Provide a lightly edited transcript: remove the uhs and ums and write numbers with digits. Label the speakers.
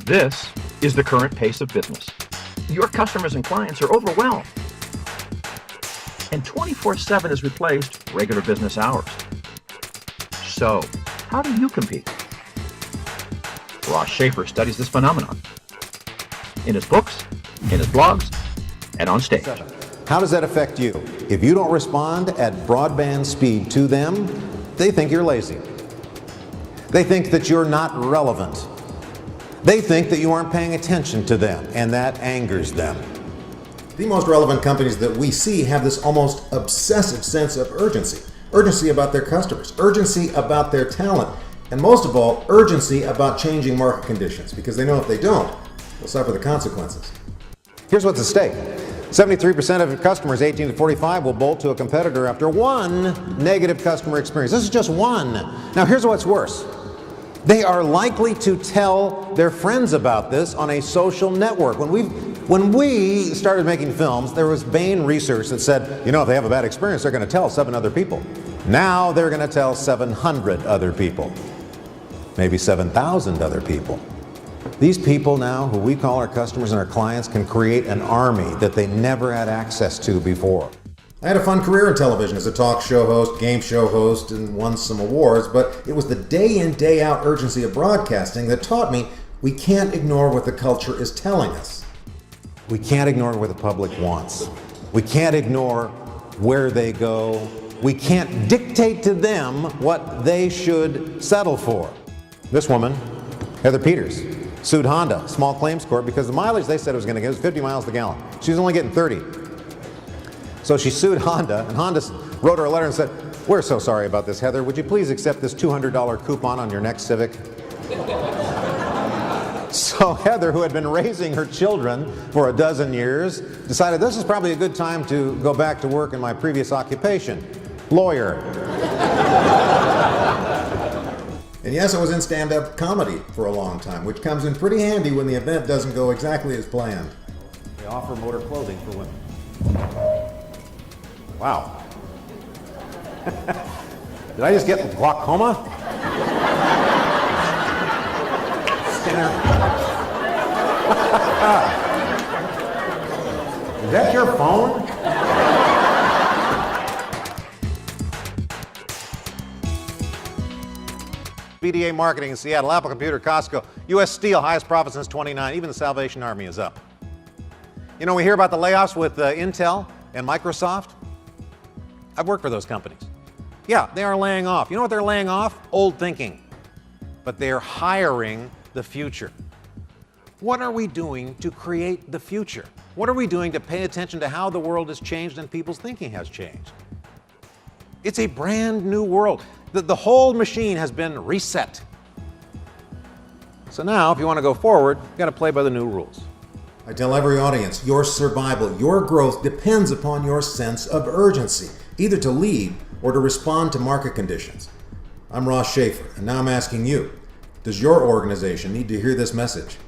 Speaker 1: This is the current pace of business. Your customers and clients are overwhelmed. And 24/7 has replaced regular business hours. So, how do you compete? Ross Shafer studies this phenomenon in his books, in his blogs, and on stage.
Speaker 2: How does that affect you? If you don't respond at broadband speed to them, they think you're lazy. They think that you're not relevant. They think that you aren't paying attention to them, and that angers them.
Speaker 3: The most relevant companies that we see have this almost obsessive sense of urgency. Urgency about their customers, urgency about their talent, and most of all, urgency about changing market conditions, because they know if they don't, they'll suffer the consequences.
Speaker 2: Here's what's at stake. 73% of customers 18 to 45 will bolt to a competitor after one negative customer experience. This is just one. Now here's what's worse. They are likely to tell their friends about this on a social network. When we started making films, there was Bain research that said, you know, if they have a bad experience, they're going to tell 7 other people. Now they're going to tell 700 other people, maybe 7,000 other people. These people now, who we call our customers and our clients, can create an army that they never had access to before.
Speaker 3: I had a fun career in television as a talk show host, game show host, and won some awards, but it was the day in, day out urgency of broadcasting that taught me we can't ignore what the culture is telling us.
Speaker 2: We can't ignore what the public wants. We can't ignore where they go. We can't dictate to them what they should settle for. This woman, Heather Peters, sued Honda, small claims court, because the mileage they said it was going to get was 50 miles a gallon. She was only getting 30. So she sued Honda, and Honda wrote her a letter and said, "We're so sorry about this, Heather. Would you please accept this $200 coupon on your next Civic?" So Heather, who had been raising her children for a dozen years, decided this is probably a good time to go back to work in my previous occupation, lawyer.
Speaker 3: And yes, I was in stand-up comedy for a long time, which comes in pretty handy when the event doesn't go exactly as planned.
Speaker 2: They offer motor clothing for women. Wow. Did I just get glaucoma? Skinner. Is that your phone? BDA Marketing in Seattle, Apple Computer, Costco, U.S. Steel, highest profit since 29. Even the Salvation Army is up. You know, we hear about the layoffs with Intel and Microsoft. I've worked for those companies. Yeah, they are laying off. You know what they're laying off? Old thinking. But they're hiring the future. What are we doing to create the future? What are we doing to pay attention to how the world has changed and people's thinking has changed? It's a brand new world. The whole machine has been reset. So now, if you want to go forward, you've got to play by the new rules.
Speaker 3: I tell every audience, your survival, your growth depends upon your sense of urgency, either to lead or to respond to market conditions. I'm Ross Shafer, and now I'm asking you, does your organization need to hear this message?